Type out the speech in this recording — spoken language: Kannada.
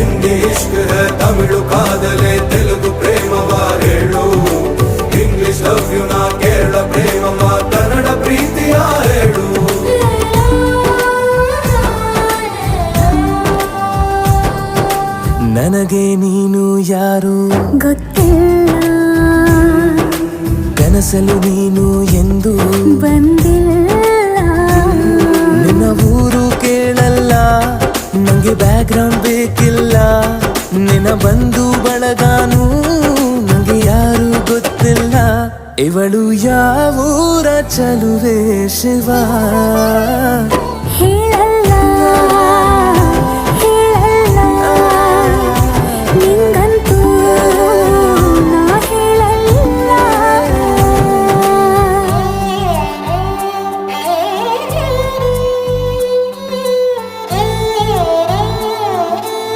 ಹಿಂದಿ ಇಷ್ಕ್ ಹೈ ತಮಿಳು ಕಾದಲೆ ತೆಲುಗು ಪ್ರೇಮವ ಹೇಳು ಇಂಗ್ಲಿಷ್ ಲವ್ ಯು ನಾ ಕೇರಳ ಪ್ರೇಮವ ಕನ್ನಡ ಪ್ರೀತಿಯ ಹೇಳು ನನಗೆ ನೀನು ಯಾರು ಗೊತ್ತಿಲ್ಲ ಕನಸಲು ನೀನು ಎಂದು ಬಂದಿಲ್ಲ ನಿನ್ನ ಊರು ಕೇಳಲ್ಲ ನಂಗೆ ಬ್ಯಾಕ್ ಗ್ರೌಂಡ್ ಬೇಕಿಲ್ಲ ನಿನ್ನ ಬಂಧು ಬಳಗಾನು ನಂಗೆ ಯಾರು ಗೊತ್ತಿಲ್ಲ ಇವಳು ಯಾವೂರ ಚಲುವೆ ಶಿವ ಹೇಳಲ್ಲ